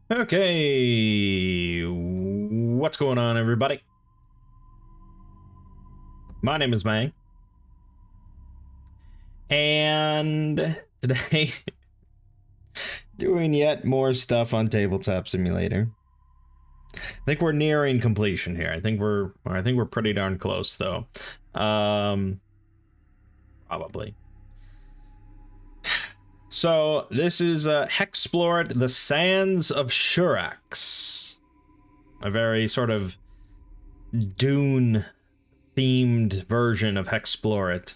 Okay, what's going on, everybody? My name is Mangg, and today, doing yet more stuff on Tabletop Simulator. I think we're nearing completion here. I think we're pretty darn close, though. Probably. So this is Hexplore, the Sands of Shurax, a very sort of Dune-themed version of Hexplore.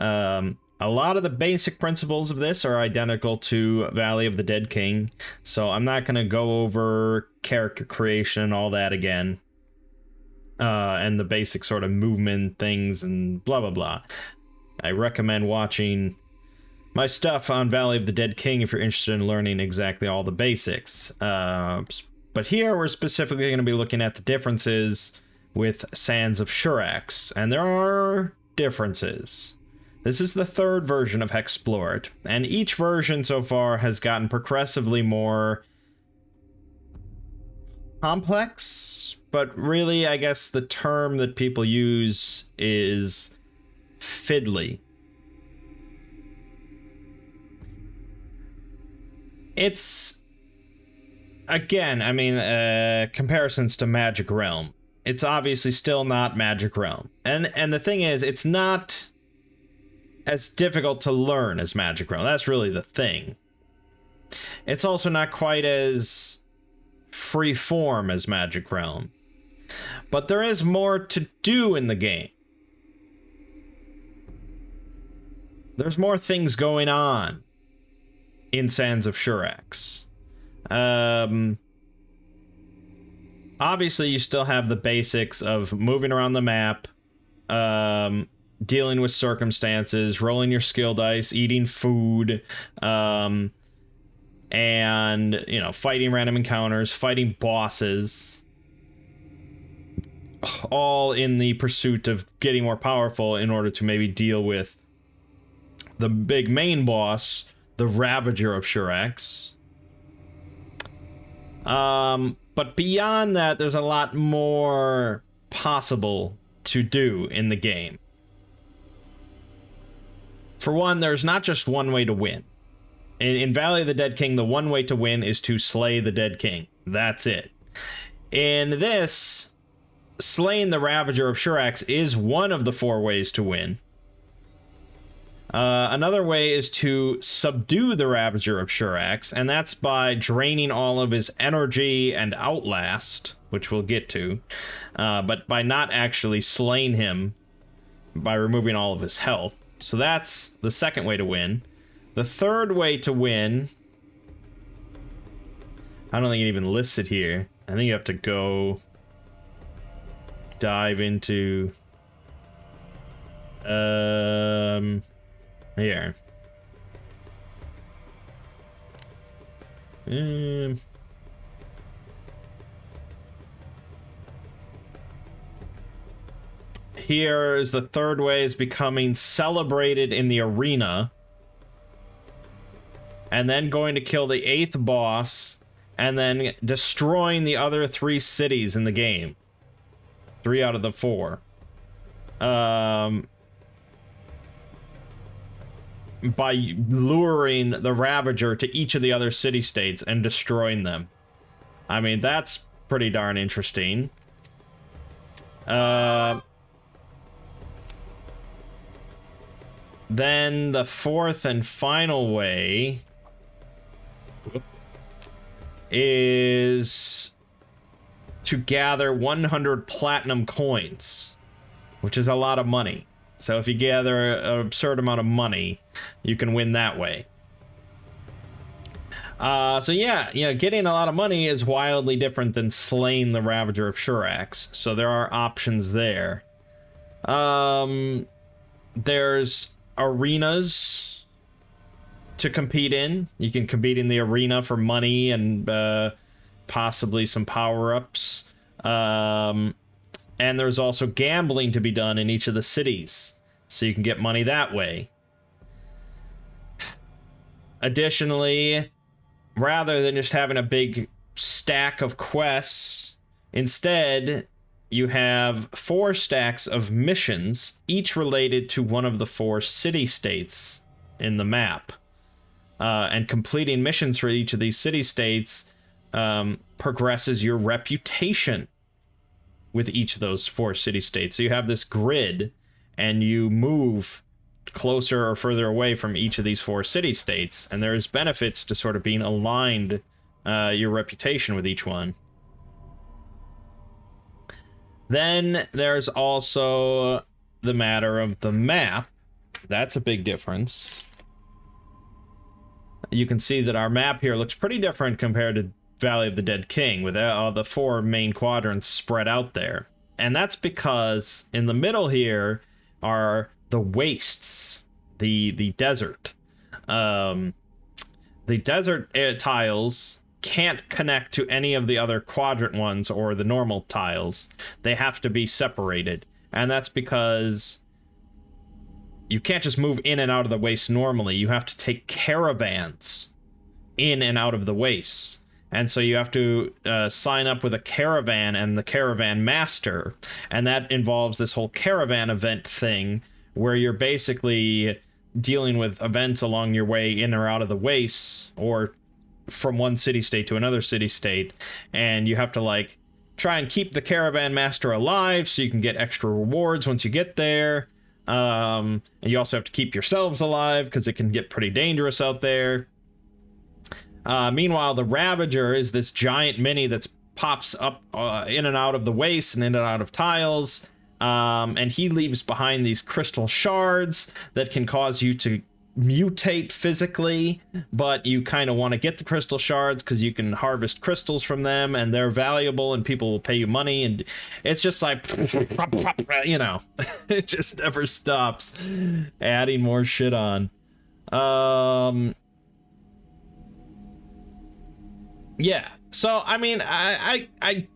A lot of the basic principles of this are identical to Valley of the Dead King, so I'm not going to go over character creation and all that again, and the basic sort of movement things and blah blah blah. I recommend watching my stuff on Valley of the Dead King if you're interested in learning exactly all the basics. But here we're specifically going to be looking at the differences with Sands of Shurax, and there are differences. This is the third version of Hexplore, and each version so far has gotten progressively more complex, but really I guess the term that people use is fiddly. It's, again, I mean, comparisons to Magic Realm. It's obviously still not Magic Realm. And the thing is, it's not as difficult to learn as Magic Realm. That's really the thing. It's also not quite as free form as Magic Realm. But there is more to do in the game. There's more things going on in Sands of Shurax. Obviously, you still have the basics of moving around the map, dealing with circumstances, rolling your skill dice, eating food, and, you know, fighting random encounters, fighting bosses, all in the pursuit of getting more powerful in order to maybe deal with the big main boss, the Ravager of Shurax. But beyond that, there's a lot more possible to do in the game. For one, there's not just one way to win. In Valley of the Dead King, the one way to win is to slay the Dead King. That's it. In this, slaying the Ravager of Shurax is one of the 4 ways to win. Another way is to subdue the Ravager of Shurax, and that's by draining all of his energy and outlast, which we'll get to, but by not actually slaying him by removing all of his health. So that's the second way to win. The third way to win, I don't think it even lists it here. I think you have to go dive into here. Here is the third way, is becoming celebrated in the arena, and then going to kill the 8th boss, and then destroying the other 3 cities in the game. 3 out of the 4. By luring the Ravager to each of the other city-states and destroying them. I mean, that's pretty darn interesting. Then the 4th and final way is to gather 100 platinum coins, which is a lot of money. So if you gather an absurd amount of money, you can win that way. So yeah, you know, getting a lot of money is wildly different than slaying the Ravager of Shurax. So there are options there. There's arenas to compete in. You can compete in the arena for money and possibly some power-ups. And there's also gambling to be done in each of the cities, so you can get money that way. Additionally, rather than just having a big stack of quests. Instead, you have 4 stacks of missions, each related to one of the 4 city-states in the map. And completing missions for each of these city-states progresses your reputation with each of those 4 city-states. So you have this grid, and you move closer or further away from each of these 4 city-states, and there's benefits to sort of being aligned your reputation with each one. Then there's also the matter of the map. That's a big difference. You can see that our map here looks pretty different compared to Valley of the Dead King, with the 4 main quadrants spread out there. And that's because in the middle here are the wastes, the desert. The desert tiles can't connect to any of the other quadrant ones or the normal tiles. They have to be separated. And that's because you can't just move in and out of the waste normally. You have to take caravans in and out of the wastes. And so you have to sign up with a caravan and the caravan master. And that involves this whole caravan event thing where you're basically dealing with events along your way in or out of the wastes, or from one city-state to another city-state. And you have to, like, try and keep the caravan master alive so you can get extra rewards once you get there. And you also have to keep yourselves alive because it can get pretty dangerous out there. Meanwhile, the Ravager is this giant mini that pops up in and out of the waste and in and out of tiles. And he leaves behind these crystal shards that can cause you to mutate physically, but you kind of want to get the crystal shards because you can harvest crystals from them and they're valuable and people will pay you money, and it's just like, you know, it just never stops adding more shit on. Yeah, so I mean, I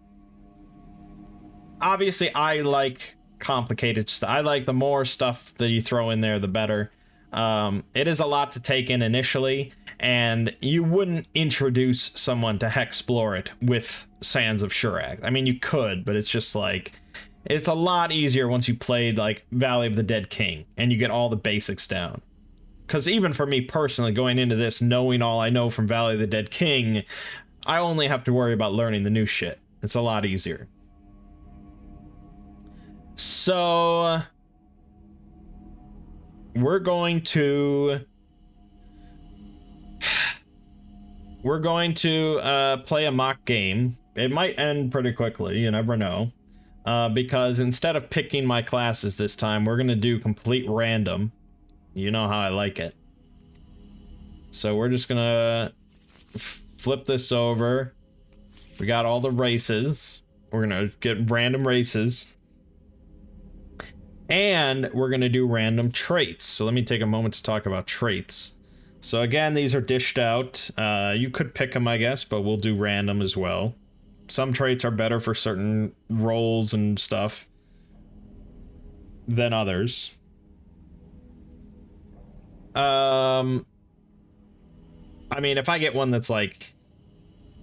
obviously I like complicated stuff. I like the more stuff that you throw in there, the better. It is a lot to take in initially, and you wouldn't introduce someone to Hexplore it with Sands of Shurax. I mean, you could, but it's just like, it's a lot easier once you played like Valley of the Dead King and you get all the basics down. Because even for me personally, going into this knowing all I know from Valley of the Dead King, I only have to worry about learning the new shit. It's a lot easier. So we're going to play a mock game. It might end pretty quickly, you never know. Because instead of picking my classes this time, we're gonna do complete random. You know how I like it. So we're just gonna flip this over. We got all the races. We're gonna get random races. And we're going to do random traits. So let me take a moment to talk about traits. So again, these are dished out. You could pick them, I guess, but we'll do random as well. Some traits are better for certain roles and stuff than others. I mean, if I get one that's like,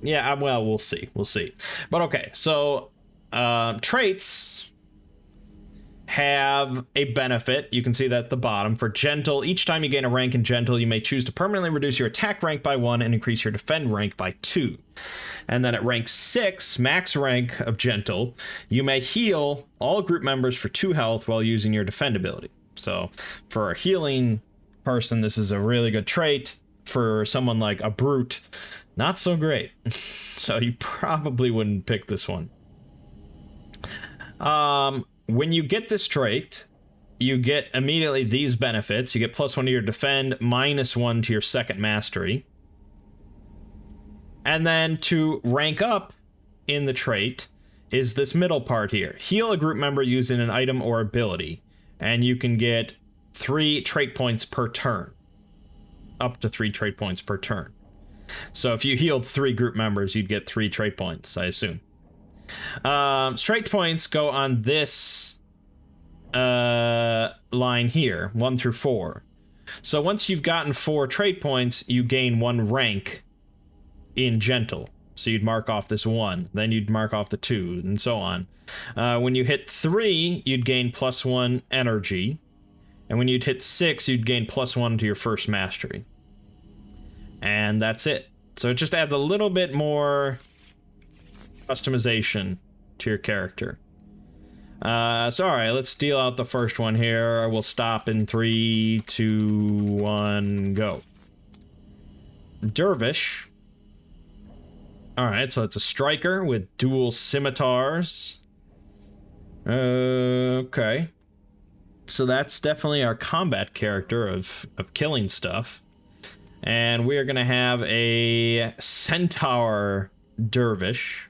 yeah, well, we'll see. We'll see. But okay, so traits have a benefit. You can see that at the bottom. For Gentle, each time you gain a rank in Gentle, you may choose to permanently reduce your attack rank by 1 and increase your defend rank by 2. And then at rank 6, max rank of Gentle, you may heal all group members for 2 health while using your defend ability. So for a healing person, this is a really good trait. For someone like a brute, not so great. So you probably wouldn't pick this one. When you get this trait, you get immediately these benefits. You get +1 to your defend, -1 to your second mastery. And then to rank up in the trait is this middle part here. Heal a group member using an item or ability. And you can get 3 trait points per turn. Up to 3 trait points per turn. So if you healed 3 group members, you'd get 3 trait points, I assume. Trait points go on this line here, 1 through 4. So once you've gotten 4 trait points, you gain 1 rank in Gentle. So you'd mark off this 1, then you'd mark off the 2, and so on. When you hit 3, you'd gain +1 energy. And when you'd hit 6, you'd gain +1 to your first mastery. And that's it. So it just adds a little bit more customization to your character. So alright, let's deal out the first one here. We'll stop in 3, 2, 1, go. Dervish. Alright, so it's a striker with dual scimitars. Okay. So that's definitely our combat character of killing stuff. And we are going to have a centaur dervish.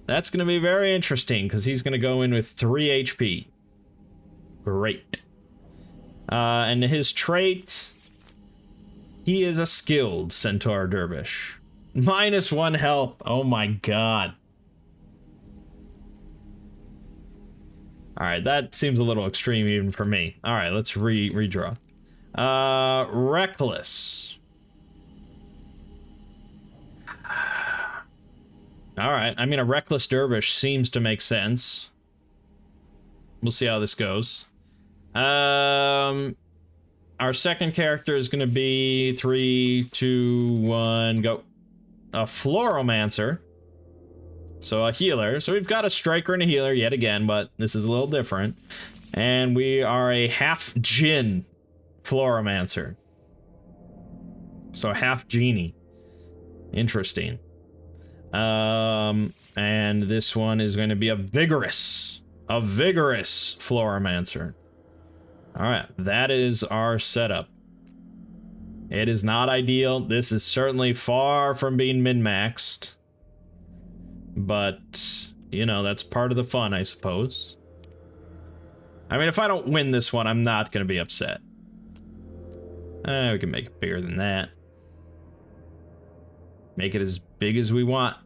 That's going to be very interesting, because he's going to go in with 3 HP. Great. And his trait... He is a skilled centaur dervish. -1 health. Oh my god. Alright, that seems a little extreme even for me. Alright, let's redraw. Reckless. Alright, I mean, a reckless dervish seems to make sense. We'll see how this goes. Our second character is going to be 3, 2, 1, go. A Floromancer. So a healer. So we've got a striker and a healer yet again, but this is a little different. And we are a half Djinn Floromancer. So half genie. Interesting. And this one is going to be a vigorous Floromancer. Alright, that is our setup. It is not ideal. This is certainly far from being min-maxed. But, you know, that's part of the fun, I suppose. I mean, if I don't win this one, I'm not going to be upset. We can make it bigger than that. Make it as big as we want.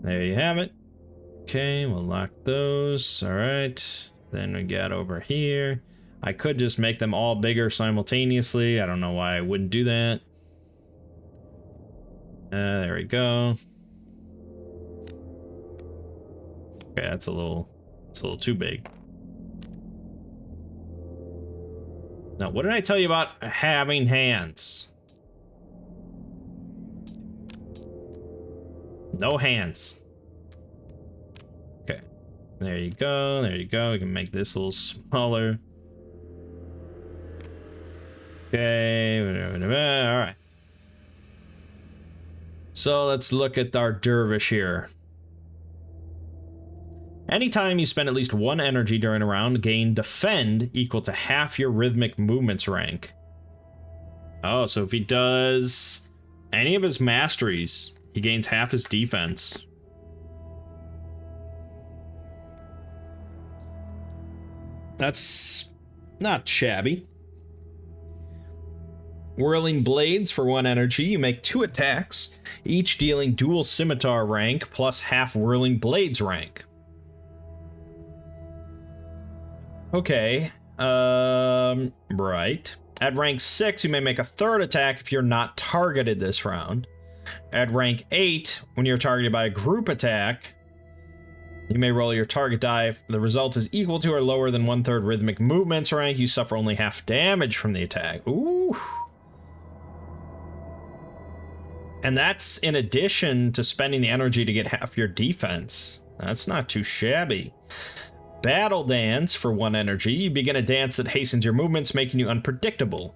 There you have it. Okay, we'll lock those. All right. Then we got over here. I could just make them all bigger simultaneously. I don't know why I wouldn't do that. There we go. Okay, it's a little too big. Now, what did I tell you about having hands? No hands. Okay. There you go. There you go. We can make this a little smaller. Okay. All right. So let's look at our dervish here. Anytime you spend at least 1 energy during a round, gain defend equal to half your rhythmic movements rank. Oh, so if he does any of his masteries, he gains half his defense. That's not shabby. Whirling Blades for 1 energy. You make 2 attacks, each dealing dual scimitar rank plus half Whirling Blades rank. Okay. Right. At rank 6, you may make a 3rd attack if you're not targeted this round. At rank 8, when you're targeted by a group attack, you may roll your target die. If the result is equal to or lower than 1/3 rhythmic movements rank, you suffer only half damage from the attack. Ooh. And that's in addition to spending the energy to get half your defense. That's not too shabby. Battle Dance for 1 energy. You begin a dance that hastens your movements, making you unpredictable.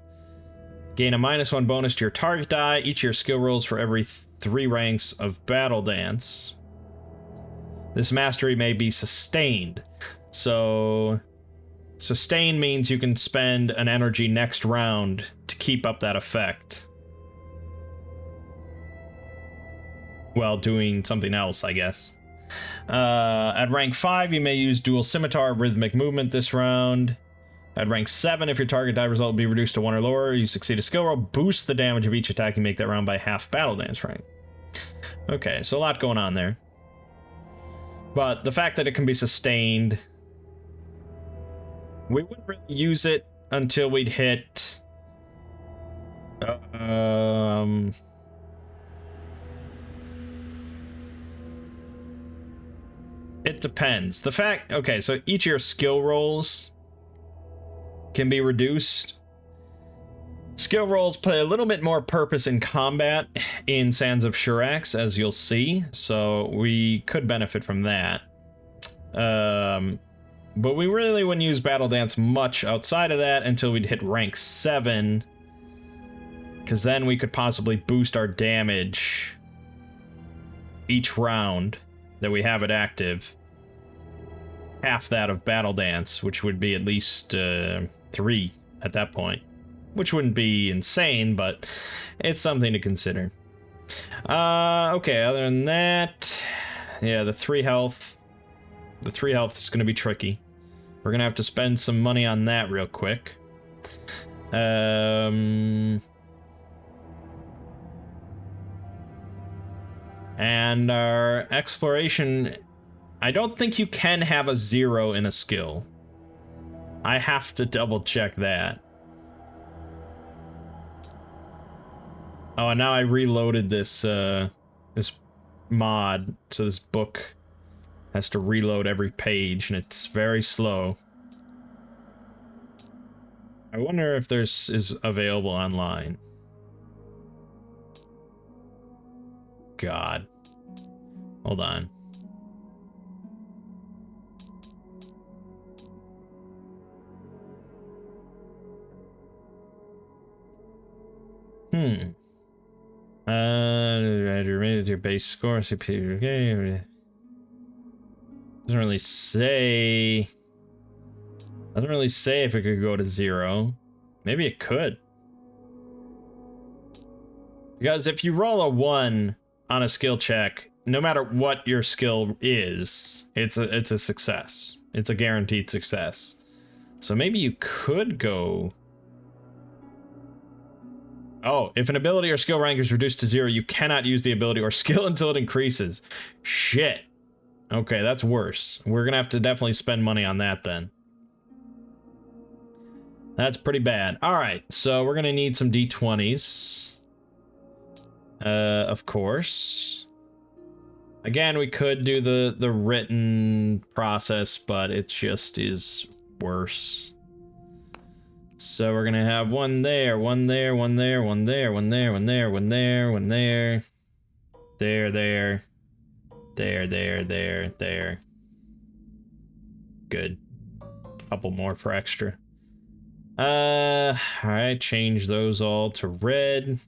Gain a -1 bonus to your target die. Each of your skill rolls for every 3 ranks of Battle Dance. This mastery may be sustained. So, sustain means you can spend an energy next round to keep up that effect. While doing something else, I guess. At rank 5, you may use dual scimitar rhythmic movement this round. At rank 7, if your target die result will be reduced to 1 or lower, you succeed a skill roll, boost the damage of each attack you make that round by half Battle Dance rank. Okay, so a lot going on there. But the fact that it can be sustained We wouldn't really use it until we'd hit... It depends. The fact... Okay, so each of your skill rolls can be reduced. Skill rolls play a little bit more purpose in combat in Sands of Shurax, as you'll see, so we could benefit from that. But we really wouldn't use Battle Dance much outside of that until we'd hit rank 7, because then we could possibly boost our damage each round that we have it active. Half that of Battle Dance, which would be at least 3 at that point. Which wouldn't be insane, but it's something to consider. Okay, other than that, yeah, the 3 health. The 3 health is going to be tricky. We're going to have to spend some money on that real quick. And our exploration, I don't think you can have a 0 in a skill. I have to double check that. Oh, and now I reloaded this this mod, so this book has to reload every page, and it's very slow. I wonder if there's is available online. God. Hold on. Your base score, CPU game. Doesn't really say. Doesn't really say if it could go to 0. Maybe it could. Because if you roll a 1 on a skill check, no matter what your skill is, it's a success. It's a guaranteed success. So maybe you could go. Oh, if an ability or skill rank is reduced to 0, you cannot use the ability or skill until it increases. Shit. Okay, that's worse. We're gonna have to definitely spend money on that then. That's pretty bad. Alright, so we're gonna need some D20s. Of course. Again, we could do the written process, but it just is worse. So we're gonna have one there, one there, one there, one there, one there, one there, one there, one there. There, there. There, there, there, there. Good. Couple more for extra. Alright, change those all to red.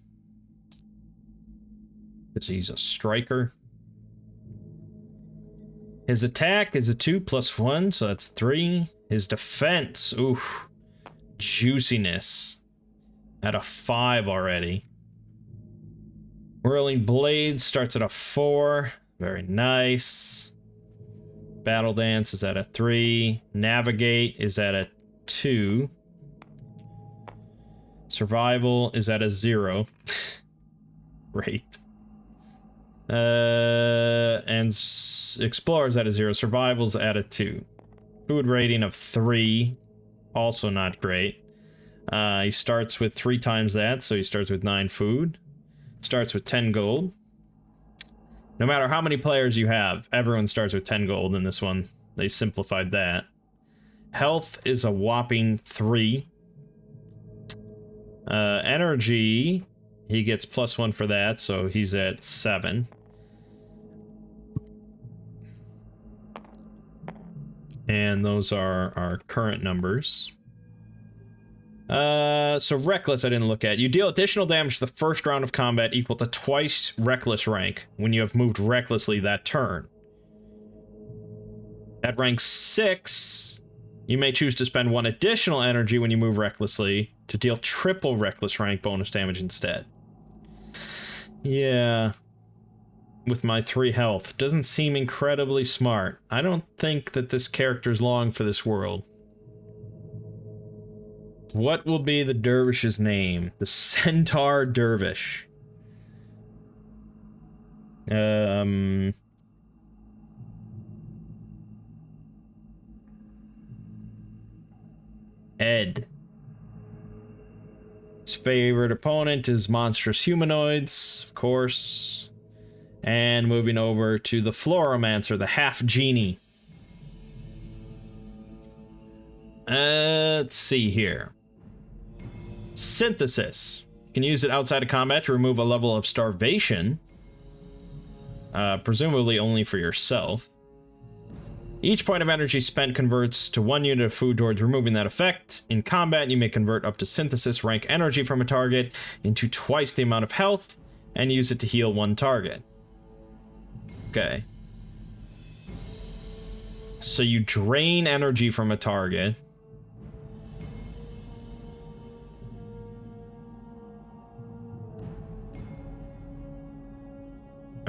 Because he's a striker. His attack is a 2 + 1, so that's 3. His defense, oof. Juiciness. At a 5 already. Whirling Blades starts at a 4. Very nice. Battle Dance is at a 3. Navigate is at a 2. Survival is at a 0. Great. And Explore is at a 0. Survival's at a 2. Food rating of 3. Also not great. He starts with 3 times that, so he starts with 9 food. Starts with 10 gold. No matter how many players you have, everyone starts with 10 gold in this one. They simplified that. Health is a whopping 3. Energy, he gets +1 for that, so he's at 7. And those are our current numbers. So Reckless I didn't look at. You deal additional damage the first round of combat equal to twice Reckless rank when you have moved recklessly that turn. At rank 6, you may choose to spend 1 additional energy when you move recklessly to deal triple Reckless rank bonus damage instead. Yeah. With my 3 health. Doesn't seem incredibly smart. I don't think that this character's long for this world. What will be the dervish's name? The Centaur Dervish. Ed. His favorite opponent is monstrous humanoids, of course. And moving over to the Floromancer, the half genie. Let's see here. Synthesis. You can use it outside of combat to remove a level of starvation. Presumably only for yourself. Each point of energy spent converts to 1 unit of food towards removing that effect. In combat, you may convert up to synthesis rank energy from a target into twice the amount of health and use it to heal one target. Okay. So you drain energy from a target.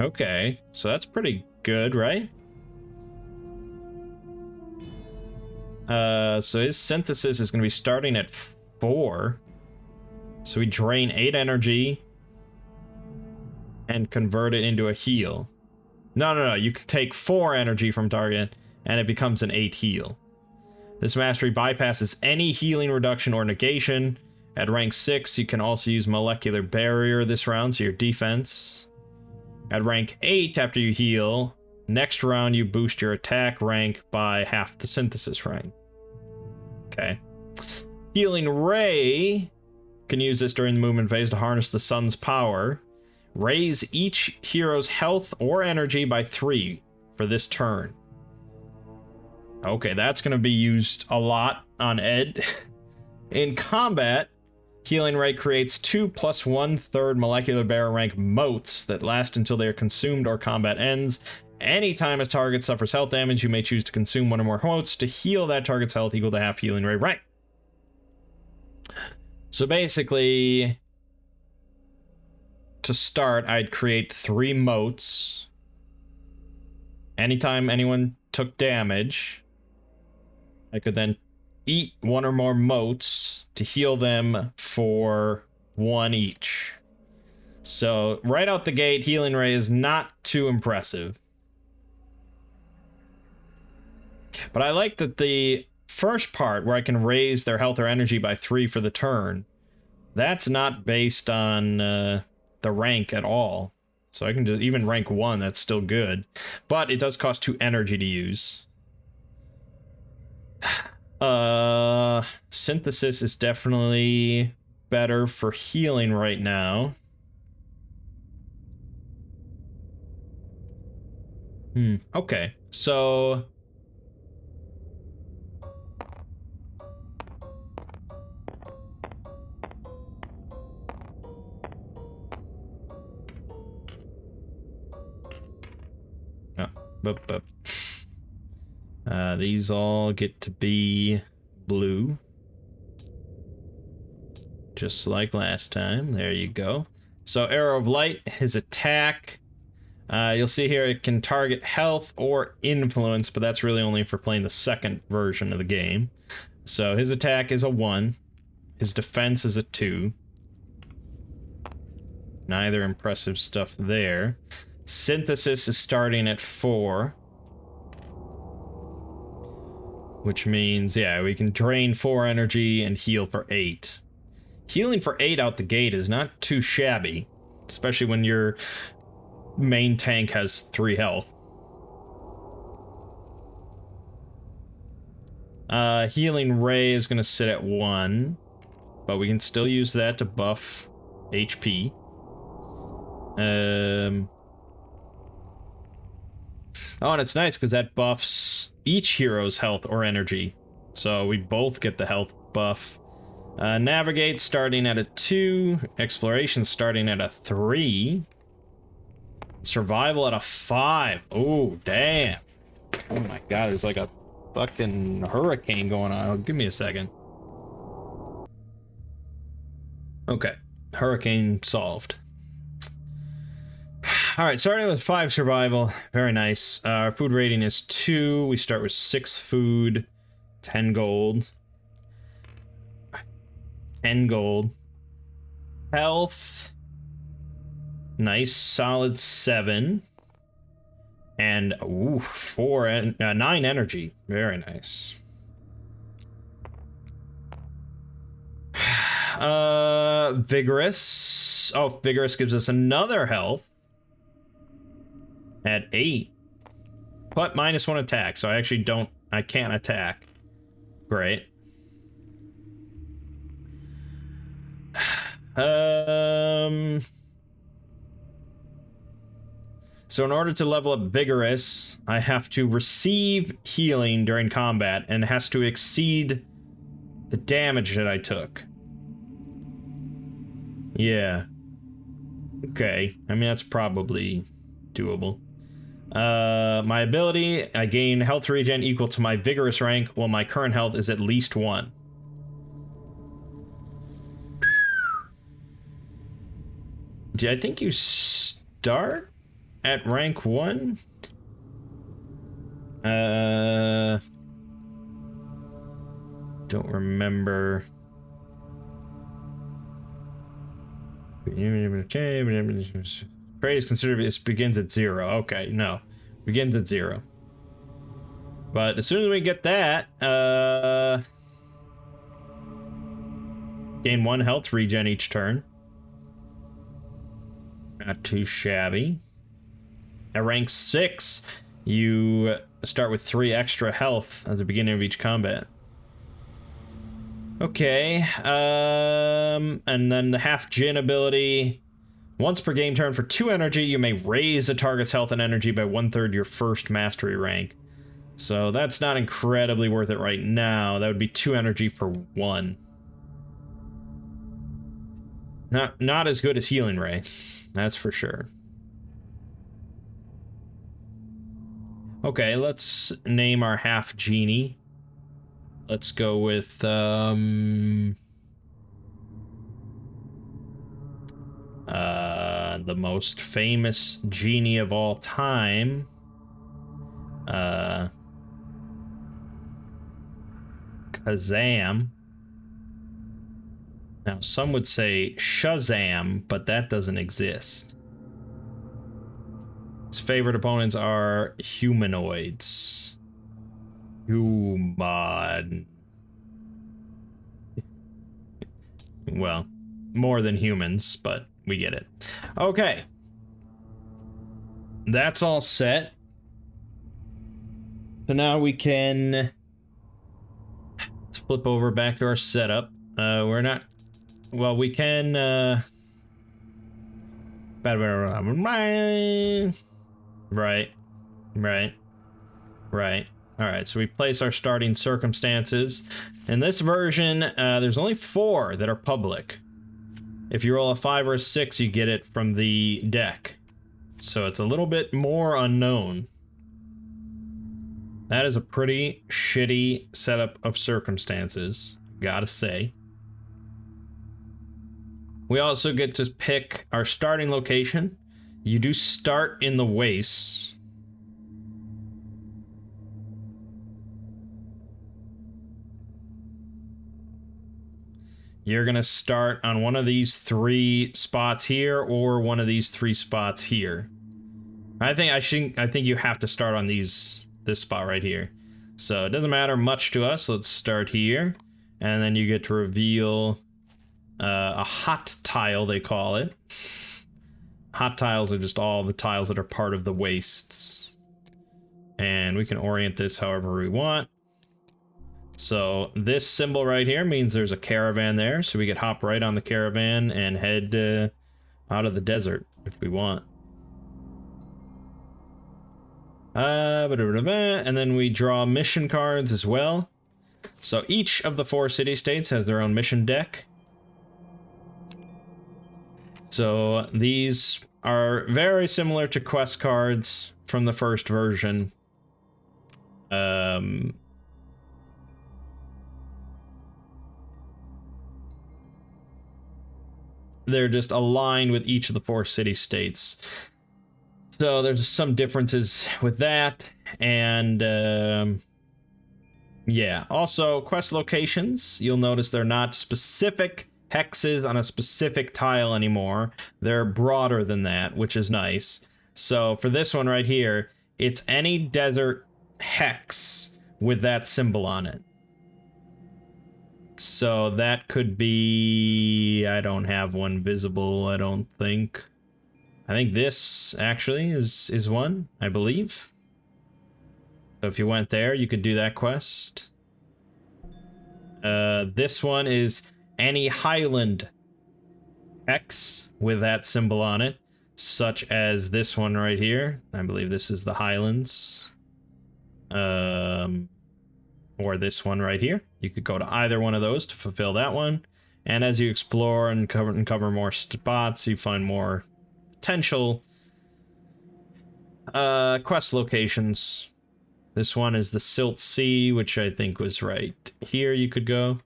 Okay, so that's pretty good, right? So his synthesis is going to be starting at 4. So we drain 8 energy and convert it into a heal. No. You can take 4 energy from target and it becomes an 8 heal. This mastery bypasses any healing reduction or negation. At rank 6, you can also use molecular barrier this round, so your defense. At rank 8, after you heal, next round you boost your attack rank by half the synthesis rank. Okay. Healing Ray can use this during the movement phase to harness the sun's power. Raise each hero's health or energy by 3 for this turn. Okay, that's going to be used a lot on Ed. In combat, Healing Ray creates 2 + 1/3 molecular barrier rank motes that last until they are consumed or combat ends. Anytime a target suffers health damage, you may choose to consume 1 or more motes to heal that target's health equal to half Healing Ray rank. So basically, to start, I'd create 3 motes. Anytime anyone took damage, I could then eat 1 or more motes to heal them for 1 each. So right out the gate, Healing Ray is not too impressive. But I like that the first part, where I can raise their health or energy by 3 for the turn, that's not based on the rank at all. So I can just, even rank 1, that's still good. But it does cost 2 energy to use. Synthesis is definitely better for healing right now. Okay, so these all get to be blue, just like last time. There you go. So Arrow of Light, his attack, you'll see here it can target health or influence, but that's really only for playing the second version of the game. So his attack is a 1, his defense is a 2. Neither impressive stuff there. Synthesis is starting at 4. Which means, yeah, we can drain 4 energy and heal for 8. Healing for 8 out the gate is not too shabby, especially when your main tank has 3 health. Healing Ray is going to sit at 1, but we can still use that to buff HP. Oh, and it's nice because that buffs each hero's health or energy. So we both get the health buff. Navigate starting at a 2. Exploration starting at a 3. Survival at a 5. Oh, damn. Oh my god, there's like a fucking hurricane going on. Oh, give me a second. Okay, hurricane solved. Alright, starting with 5 survival. Very nice. Our food rating is 2. We start with 6 food, 10 gold. 10 gold. Health. Nice, solid 7. And, ooh, 9 energy. Very nice. Vigorous. Oh, Vigorous gives us another health at 8. But -1 attack, so I actually I can't attack. Great. So in order to level up Vigorous, I have to receive healing during combat, and it has to exceed the damage that I took. Yeah. Okay. I mean, that's probably doable. My ability, I gain health regen equal to my Vigorous rank, while my current health is at least 1. I think you start at rank 1? Don't remember. Trade is considered, it begins at 0. Okay, no. Begins at 0. But as soon as we get that, gain 1 health regen each turn. Not too shabby. At rank 6, you start with 3 extra health at the beginning of each combat. Okay, and then the half Jin ability. Once per game turn for 2 energy, you may raise a target's health and energy by 1/3 your first mastery rank. So that's not incredibly worth it right now. That would be 2 energy for 1. Not as good as Healing Ray, that's for sure. Okay, let's name our half genie. Let's go with the most famous genie of all time. Kazam. Now, some would say Shazam, but that doesn't exist. His favorite opponents are humanoids. Human. Well, more than humans, but we get it. Okay. That's all set. So now we can... Let's flip over back to our setup. We're not... Well, we can... Right. Alright, so we place our starting circumstances. In this version, there's only 4 that are public. If you roll a 5 or a 6, you get it from the deck. So it's a little bit more unknown. That is a pretty shitty setup of circumstances, gotta say. We also get to pick our starting location. You do start in the wastes. You're gonna start on one of these 3 spots here, or one of these 3 spots here. I think you have to start on this spot right here. So it doesn't matter much to us. Let's start here, and then you get to reveal a hot tile, they call it. Hot tiles are just all the tiles that are part of the wastes, and we can orient this however we want. So this symbol right here means there's a caravan there, so we could hop right on the caravan and head out of the desert if we want. And then we draw mission cards as well. So each of the 4 city-states has their own mission deck. So these are very similar to quest cards from the first version. They're just aligned with each of the 4 city-states. So there's some differences with that, and yeah. Also, quest locations, you'll notice they're not specific hexes on a specific tile anymore. They're broader than that, which is nice. So for this one right here, it's any desert hex with that symbol on it. So that could be... I don't have one visible, I don't think. I think this actually is one, I believe. So if you went there, you could do that quest. This one is any Highland X with that symbol on it, such as this one right here. I believe this is the Highlands. Or this one right here. You could go to either one of those to fulfill that one. And as you explore and cover more spots, you find more potential quest locations. This one is the Silt Sea, which I think was right here you could go.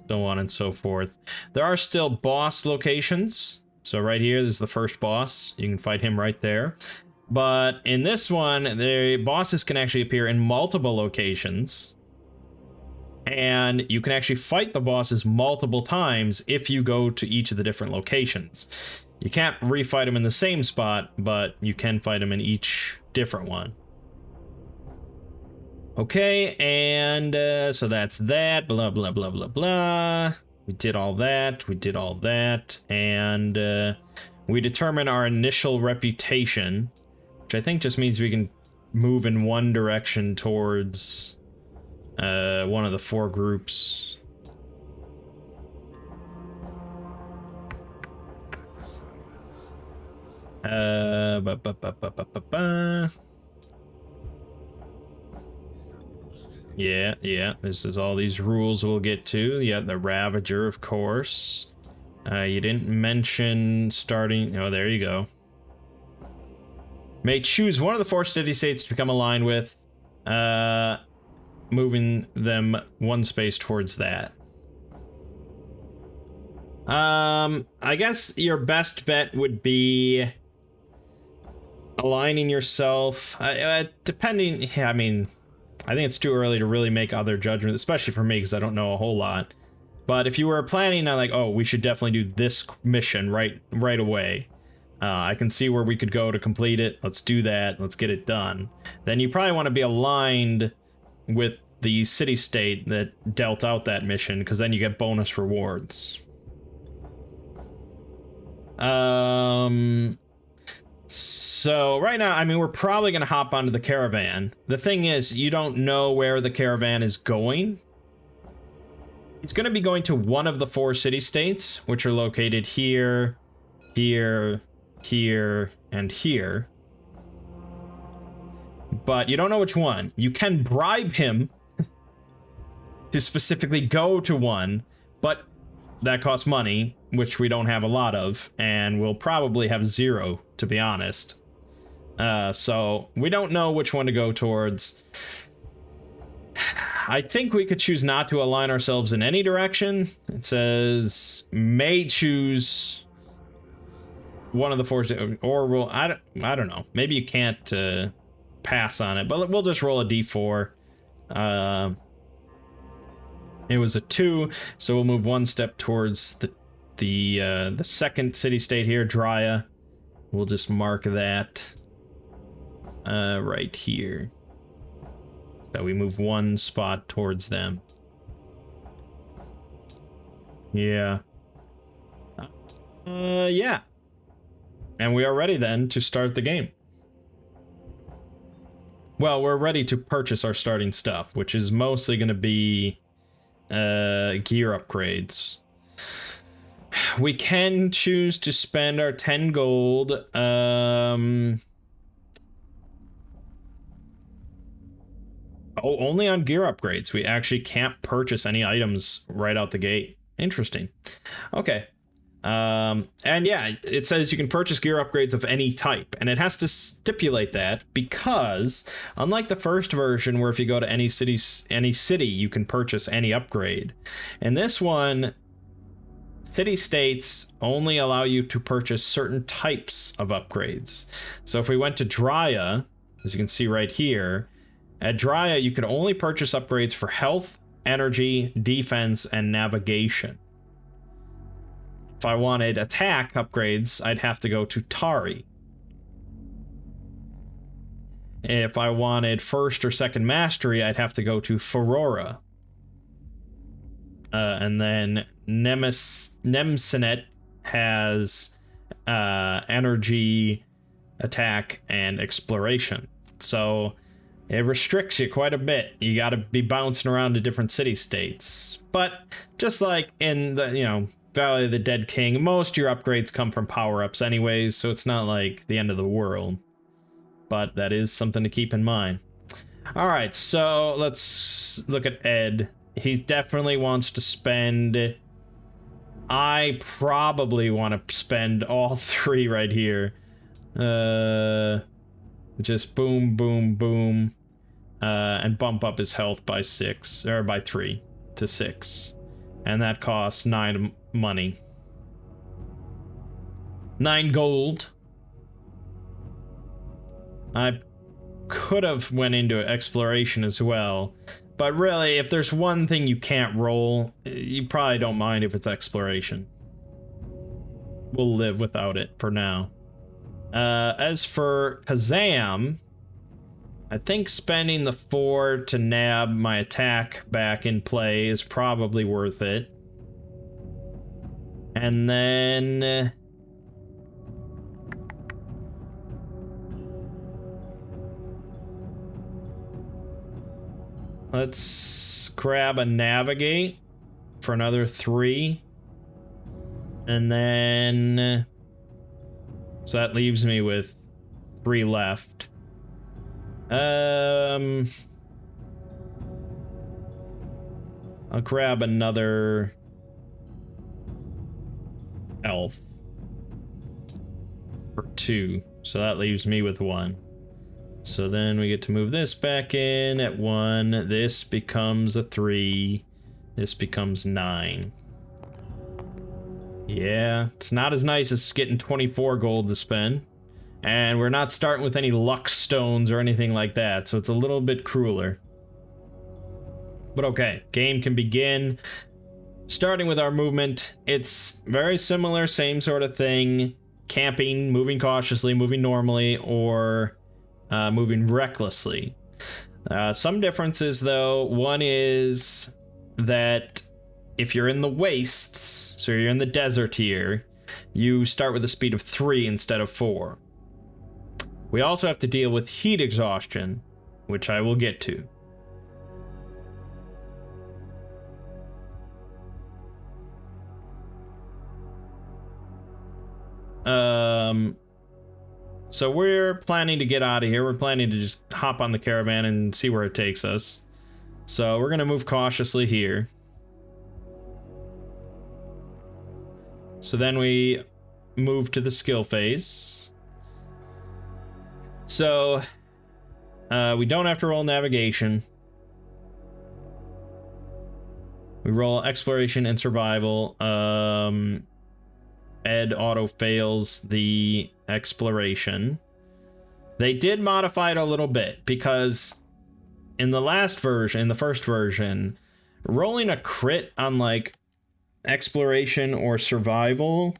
So on and so forth. There are still boss locations. So right here, this is the first boss. You can fight him right there. But in this one, the bosses can actually appear in multiple locations. And you can actually fight the bosses multiple times if you go to each of the different locations. You can't refight them in the same spot, but you can fight them in each different one. Okay, and so that's that, blah, blah, blah, blah, blah. We did all that, and we determine our initial reputation, which I think just means we can move in one direction towards one of the 4 groups. Yeah, this is all these rules we'll get to. Yeah, the Ravager, of course. You didn't mention starting... Oh, there you go. May choose one of the 4 city-states to become aligned with, moving them 1 space towards that. I guess your best bet would be aligning yourself, depending... Yeah, I mean... I think it's too early to really make other judgments, especially for me, because I don't know a whole lot. But if you were planning on, like, oh, we should definitely do this mission right away, I can see where we could go to complete it. Let's do that. Let's get it done. Then you probably want to be aligned with the city-state that dealt out that mission, because then you get bonus rewards. So right now, I mean, we're probably going to hop onto the caravan. The thing is, you don't know where the caravan is going. It's going to be going to one of the 4 city-states, which are located here, here, here, and here. But you don't know which one. You can bribe him to specifically go to one, but that costs money, which we don't have a lot of, and we'll probably have 0, to be honest. So we don't know which one to go towards. I think we could choose not to align ourselves in any direction. It says may choose one of the 4, or we'll... I don't know. Maybe you can't pass on it, but we'll just roll a d4. It was a 2, so we'll move 1 step towards the second city-state here, Drya. We'll just mark that right here. So we move 1 spot towards them. Yeah. Yeah. And we are ready then to start the game. Well, we're ready to purchase our starting stuff, which is mostly going to be gear upgrades. We can choose to spend our 10 gold. Oh, only on gear upgrades. We actually can't purchase any items right out the gate. Interesting. Okay. And yeah, it says you can purchase gear upgrades of any type, and it has to stipulate that because unlike the first version where if you go to any city you can purchase any upgrade, in this one city-states only allow you to purchase certain types of upgrades. So if we went to Drya, as you can see right here, at Drya you could only purchase upgrades for health, energy, defense, and navigation. If I wanted attack upgrades, I'd have to go to Tari. If I wanted first or second mastery, I'd have to go to Ferora. And then Nemsinet has energy, attack, and exploration. So it restricts you quite a bit. You got to be bouncing around to different city states. But just like in the, Valley of the Dead King, most of your upgrades come from power-ups anyways, so it's not like the end of the world. But that is something to keep in mind. Alright, so let's look at Ed. He definitely wants to spend... I probably want to spend all 3 right here. Just boom, boom, boom. And bump up his health by 6, or by 3 to 6. And that costs 9 money. 9 gold. I could have went into exploration as well. But really, if there's one thing you can't roll, you probably don't mind if it's exploration. We'll live without it for now. As for Kazam, I think spending the 4 to nab my attack back in play is probably worth it. And then... let's grab a navigate for another 3. And then... so that leaves me with 3 left. I'll grab another health for 2. So that leaves me with 1. So then we get to move this back in at 1. This becomes a 3. This becomes 9. Yeah, it's not as nice as getting 24 gold to spend. And we're not starting with any luck stones or anything like that, so it's a little bit crueler. But okay, game can begin. Starting with our movement, it's very similar, same sort of thing. Camping, moving cautiously, moving normally, or moving recklessly. Some differences though. One is that if you're in the wastes, so you're in the desert here, you start with a speed of 3 instead of 4. We also have to deal with heat exhaustion, which I will get to. So we're planning to get out of here. We're planning to just hop on the caravan and see where it takes us. So we're going to move cautiously here. So then we move to the skill phase. So we don't have to roll navigation. We roll exploration and survival. Ed auto fails the exploration. They did modify it a little bit because in the last version, in the first version, rolling a crit on like exploration or survival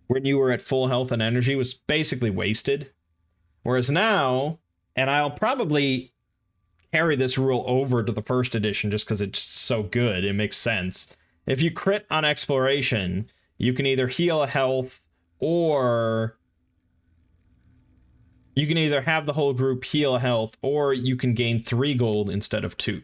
when you were at full health and energy was basically wasted. Whereas now, and I'll probably carry this rule over to the first edition just because it's so good, it makes sense. If you crit on exploration, you can either heal a health or you can either have the whole group heal a health or you can gain 3 gold instead of 2.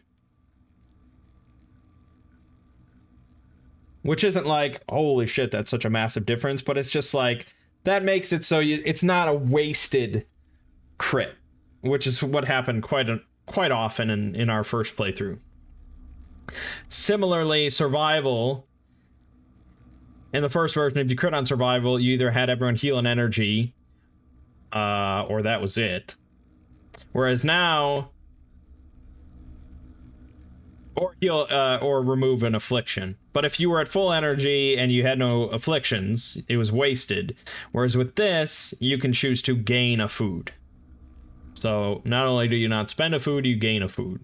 Which isn't like, holy shit, that's such a massive difference, but it's just like, that makes it so it's not a wasted crit, which is what happened quite often in our first playthrough. Similarly, survival, in the first version, if you crit on survival, you either had everyone heal an energy, or that was it. Whereas now, or heal, or remove an affliction. But if you were at full energy and you had no afflictions, it was wasted. Whereas with this, you can choose to gain a food. So not only do you not spend a food, you gain a food.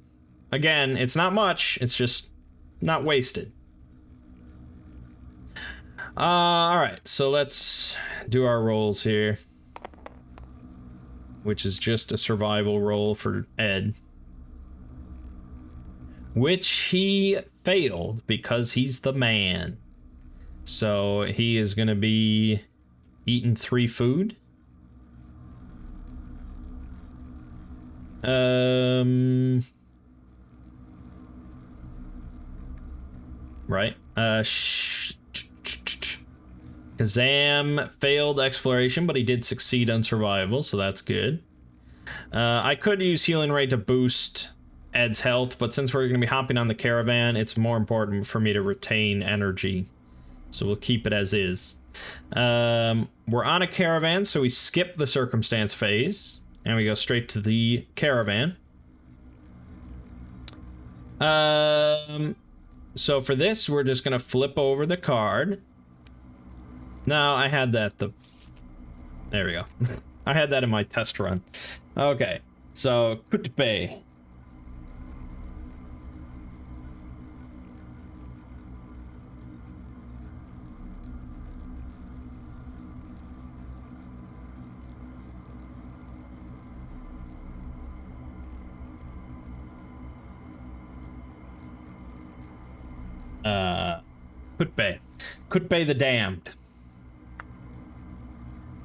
Again, it's not much, it's just not wasted. Alright, so let's do our rolls here. Which is just a survival roll for Ed. which he failed because he's the man. So he is going to be eating 3 food. Right. Kazam failed exploration, but he did succeed on survival, so that's good. I could use healing rate to boost Ed's health, but since we're going to be hopping on the caravan, it's more important for me to retain energy. So we'll keep it as is. We're on a caravan, so we skip the circumstance phase, and we go straight to the caravan. So for this, we're just going to flip over the card. No, I had that. There we go. I had that in my test run. Okay, so Kutbe. Kutbe the Damned.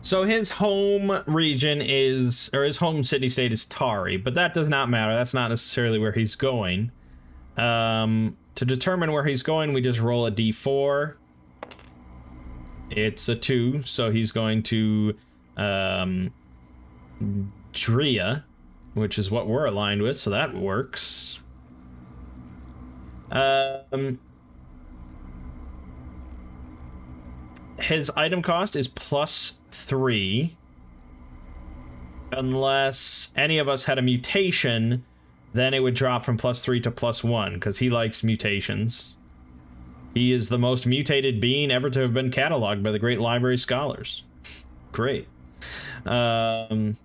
So his home region is, or his home city state is Tari, but that does not matter. That's not necessarily where he's going. To determine where he's going, we just roll a d4. It's a 2, so he's going to Dria, which is what we're aligned with, so that works. His item cost is +3. Unless any of us had a mutation, then it would drop from +3 to +1, because he likes mutations. He is the most mutated being ever to have been cataloged by the Great Library Scholars. Great. And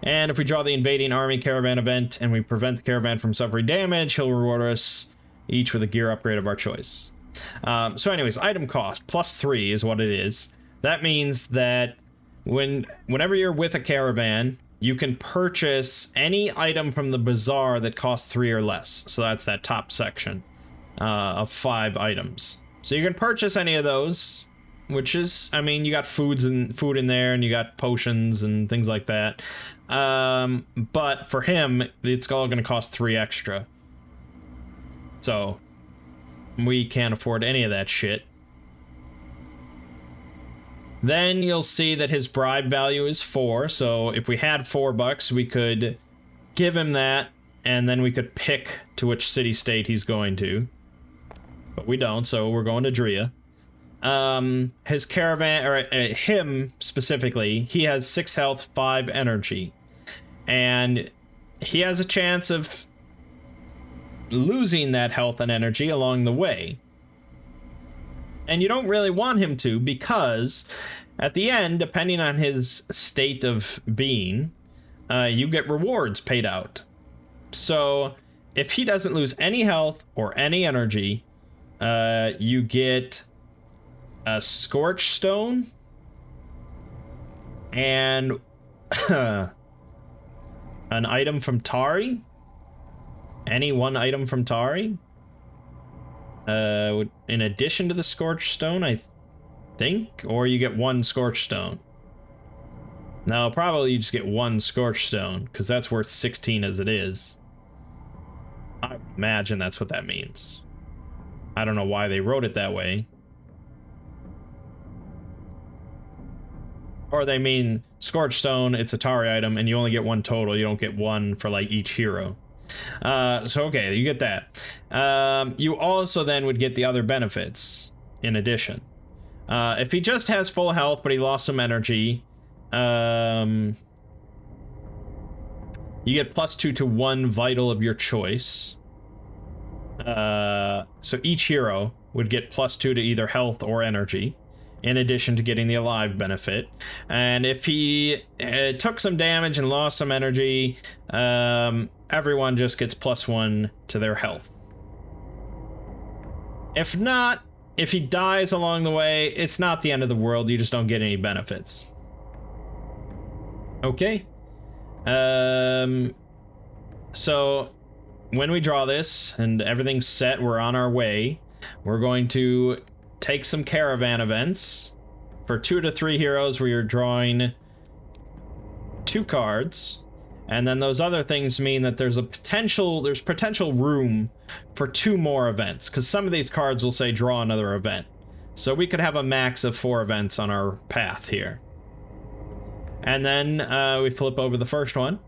if we draw the invading army caravan event and we prevent the caravan from suffering damage, he'll reward us each with a gear upgrade of our choice. So anyways, item cost +3 is what it is. That means that whenever you're with a caravan, you can purchase any item from the bazaar that costs 3 or less. So that's that top section of 5 items. So you can purchase any of those, which is, I mean, you got food in there, and you got potions and things like that. But for him, it's all going to cost 3 extra. So we can't afford any of that shit. Then you'll see that his bribe value is 4. So if we had $4, we could give him that, and then we could pick to which city state he's going to. But we don't, so we're going to Dria. His caravan, or him specifically, he has 6 health, 5 energy. And he has a chance of losing that health and energy along the way. And you don't really want him to, because at the end, depending on his state of being, you get rewards paid out. So if he doesn't lose any health or any energy, you get a Scorch Stone and an item from Tari. Any one item from Tari. In addition to the Scorch Stone, I think, or you get 1 Scorch Stone. No, probably you just get 1 Scorch Stone, because that's worth 16 as it is. I imagine that's what that means. I don't know why they wrote it that way. Or they mean Scorch Stone, it's a Tari item, and you only get 1 total. You don't get 1 for like each hero. So okay, you get that. You also then would get the other benefits in addition. If he just has full health but he lost some energy, you get +2 to 1 vital of your choice. So each hero would get +2 to either health or energy, in addition to getting the alive benefit. And if he took some damage and lost some energy, everyone just gets +1 to their health. If not, if he dies along the way, it's not the end of the world. You just don't get any benefits. Okay. So when we draw this and everything's set, we're on our way, we're going to take some caravan events for 2 to 3 heroes where you're drawing 2 cards, and then those other things mean that there's potential room for 2 more events, because some of these cards will say draw another event. So we could have a max of 4 events on our path here. And then we flip over the first one.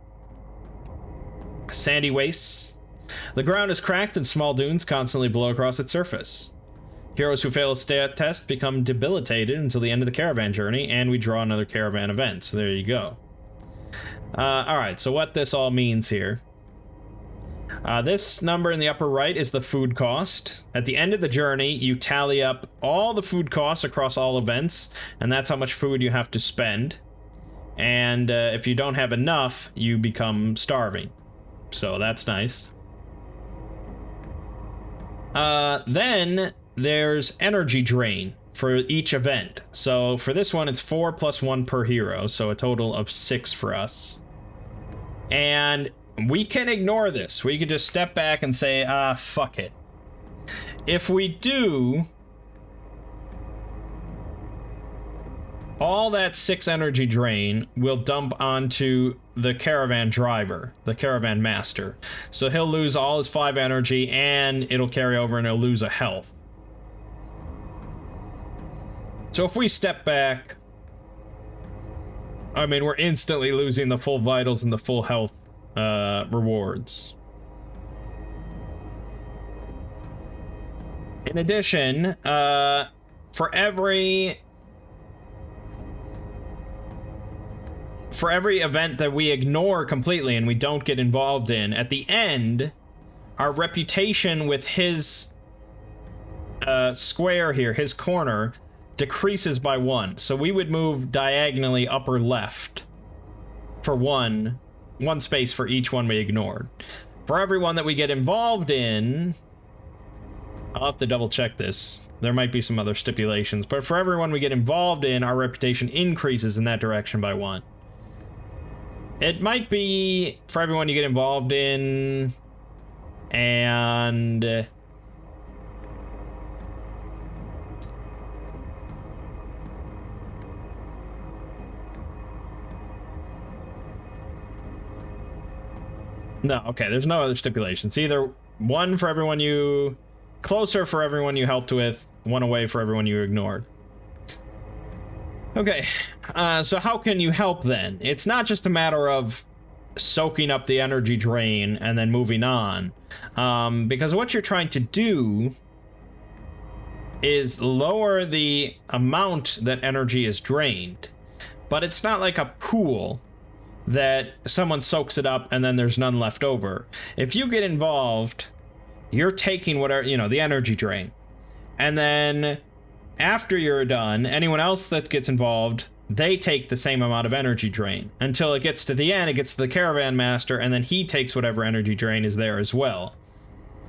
Sandy wastes. The ground is cracked and small dunes constantly blow across its surface. Heroes who fail a stat test become debilitated until the end of the caravan journey, and we draw another caravan event. So there you go. Alright, so what this all means here. This number in the upper right is the food cost. At the end of the journey, you tally up all the food costs across all events, and that's how much food you have to spend. And if you don't have enough, you become starving. So that's nice. Then there's energy drain for each event. So for this one, it's 4 plus 1 per hero, so a total of 6 for us. And we can ignore this. We could just step back and say, fuck it. If we do, all that 6 energy drain will dump onto the caravan driver, the caravan master. So he'll lose all his 5 energy, and it'll carry over and he'll lose a health. So if we step back, I mean, we're instantly losing the full vitals and the full health rewards. In addition, for every event that we ignore completely and we don't get involved in, at the end, our reputation with his square here, his corner, decreases by 1. So we would move diagonally upper left for one space for each one we ignored. For every one that we get involved in, I'll have to double check this. There might be some other stipulations, but for everyone we get involved in, our reputation increases in that direction by 1. It might be for everyone you get involved in, and no, okay, there's no other stipulations. Either 1 for everyone you closer for everyone you helped with, 1 away for everyone you ignored. Okay, so how can you help then? It's not just a matter of soaking up the energy drain and then moving on, because what you're trying to do is lower the amount that energy is drained, but it's not like a pool that someone soaks it up and then there's none left over. If you get involved, you're taking whatever, you know, the energy drain, and then after you're done, anyone else that gets involved, they take the same amount of energy drain until it gets to the end. It gets to the caravan master, and then he takes whatever energy drain is there as well.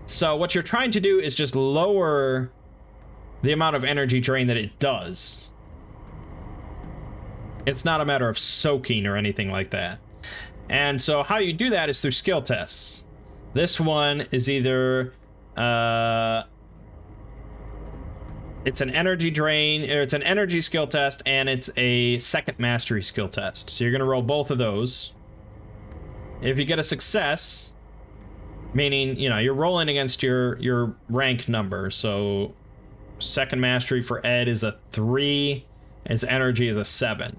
So what you're trying to do is just lower the amount of energy drain that it does. It's not a matter of soaking or anything like that. And so how you do that is through skill tests. This one is either it's an energy drain, or it's an energy skill test, and it's a second mastery skill test. So you're gonna roll both of those. If you get a success, meaning, you know, you're rolling against your rank number. So second mastery for Ed is a 3, his energy is a 7.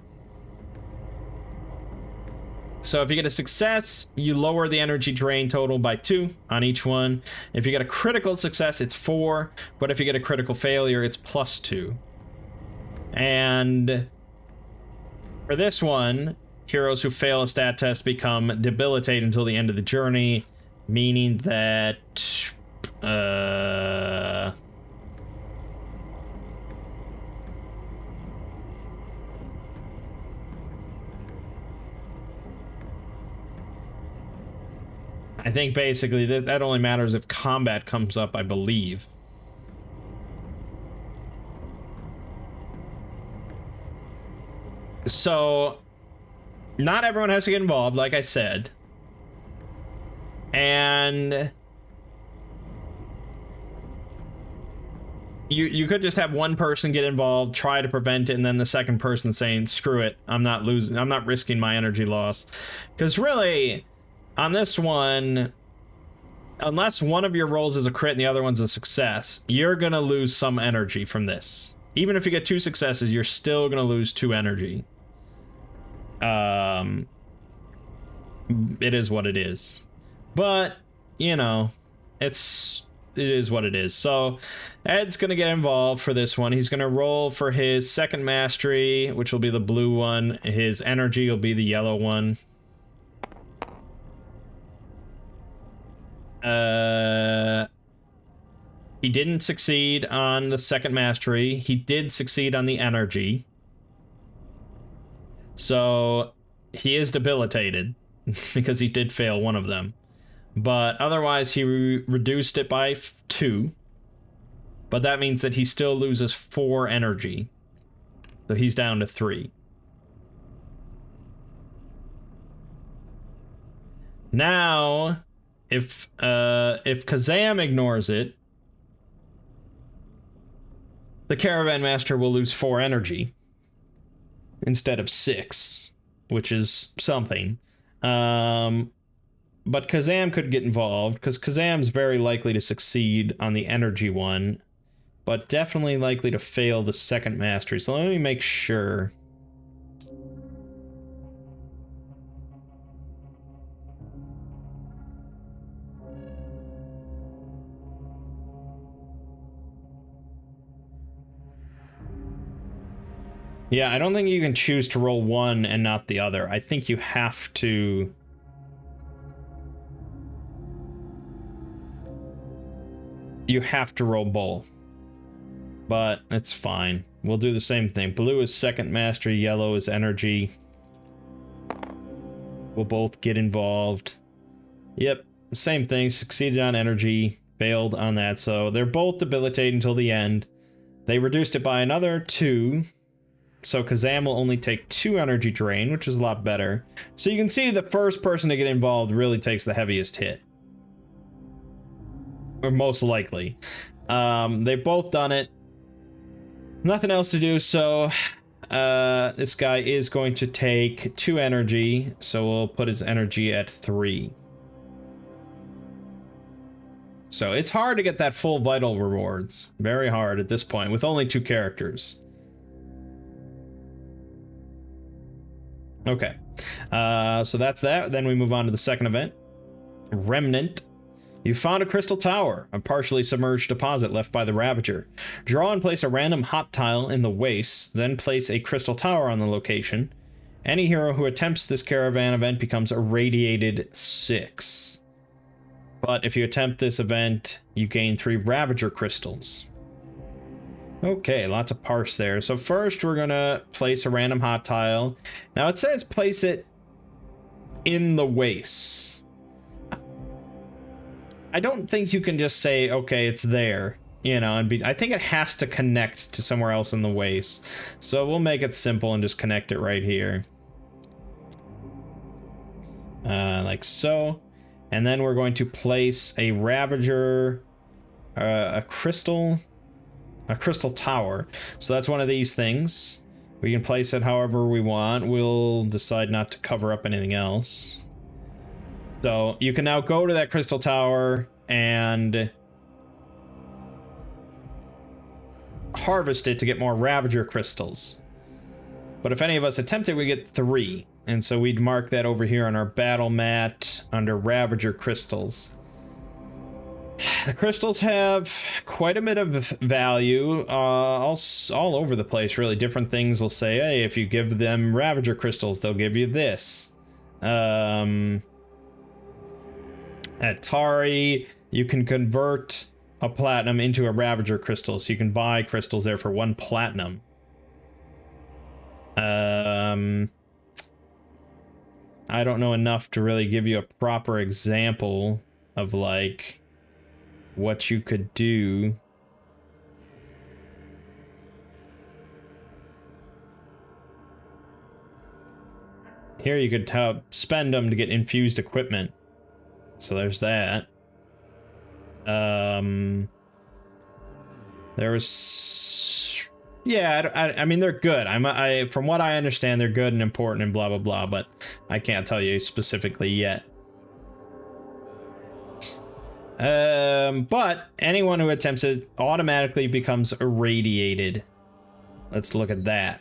So if you get a success, you lower the energy drain total by 2 on each one. If you get a critical success, it's 4, but if you get a critical failure, it's plus 2. And for this one, heroes who fail a stat test become debilitated until the end of the journey, meaning that I think basically that only matters if combat comes up, I believe. So, not everyone has to get involved, like I said. And you could just have one person get involved, try to prevent it, and then the second person saying, screw it, I'm not risking my energy loss. Because really, on this one, unless one of your rolls is a crit and the other one's a success, you're gonna lose some energy from this. Even if you get 2 successes, you're still gonna lose 2 energy. It is what it is. But, you know, it is what it is. So Ed's gonna get involved for this one. He's gonna roll for his second mastery, which will be the blue one. His energy will be the yellow one. He didn't succeed on the second mastery. He did succeed on the energy. So he is debilitated because he did fail one of them. But otherwise, he reduced it by 2. But that means that he still loses 4 energy. So he's down to 3. Now, if Kazam ignores it, the Caravan Master will lose 4 energy instead of 6, which is something. But Kazam could get involved, because Kazam's very likely to succeed on the energy one, but definitely likely to fail the second mastery. So let me make sure. Yeah, I don't think you can choose to roll one and not the other. I think you have to... You have to roll both. But it's fine. We'll do the same thing. Blue is second mastery, yellow is energy. We'll both get involved. Yep, same thing. Succeeded on energy, failed on that. So they're both debilitated until the end. They reduced it by another 2. So Kazam will only take 2 energy drain, which is a lot better. So you can see the first person to get involved really takes the heaviest hit. Or most likely. They've both done it. Nothing else to do, so this guy is going to take 2 energy, so we'll put his energy at 3. So it's hard to get that full vital rewards. Very hard at this point, with only 2 characters. Okay, so that's that. Then we move on to the second event. Remnant. You found a crystal tower, a partially submerged deposit left by the Ravager. Draw and place a random hot tile in the waste, then place a crystal tower on the location. Any hero who attempts this caravan event becomes irradiated 6. But if you attempt this event, you gain 3 Ravager crystals. Okay, lots of parse there. So first we're gonna place a random hot tile. Now it says place it in the waste. I don't think you can just say, okay, it's there, you know, and I think it has to connect to somewhere else in the waste. So we'll make it simple and just connect it right here. Like so. And then we're going to place a Ravager, a crystal tower. So that's one of these things. We can place it however we want. We'll decide not to cover up anything else. So you can now go to that crystal tower and harvest it to get more Ravager crystals. But if any of us attempt it, we get 3. And so we'd mark that over here on our battle mat under Ravager crystals. The crystals have quite a bit of value, all over the place, really. Different things will say, hey, if you give them Ravager crystals, they'll give you this. At Tari, you can convert a platinum into a Ravager crystal, so you can buy crystals there for 1 platinum. I don't know enough to really give you a proper example of, like, what you could do. Here you could spend them to get infused equipment. So there's that. There was, yeah, I mean, they're good. From what I understand, they're good and important and blah, blah, blah, but I can't tell you specifically yet. But anyone who attempts it automatically becomes irradiated. Let's look at that.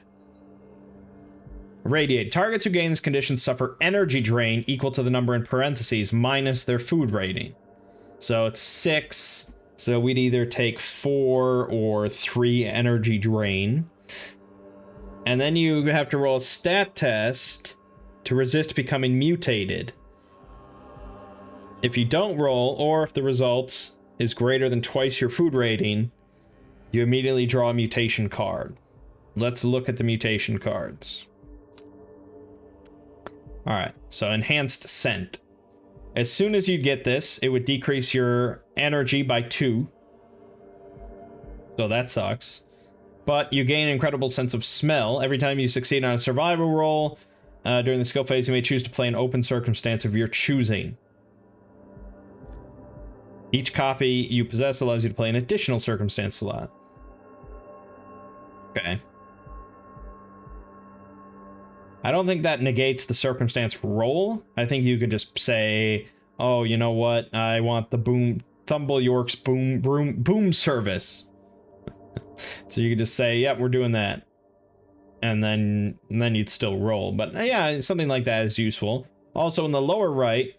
Irradiated. Targets who gain this condition suffer energy drain equal to the number in parentheses minus their food rating. So it's 6. So we'd either take 4 or 3 energy drain. And then you have to roll a stat test to resist becoming mutated. If you don't roll, or if the result is greater than twice your food rating, you immediately draw a mutation card. Let's look at the mutation cards. Alright, so enhanced scent. As soon as you get this, it would decrease your energy by 2. So that sucks. But you gain an incredible sense of smell. Every time you succeed on a survival roll, during the skill phase, you may choose to play an open circumstance of your choosing. Each copy you possess allows you to play an additional circumstance slot. Okay. I don't think that negates the circumstance roll. I think you could just say, oh, you know what? I want the Thumble York's boom service. So you could just say, yep, we're doing that. And then you'd still roll. But yeah, something like that is useful. Also in the lower right,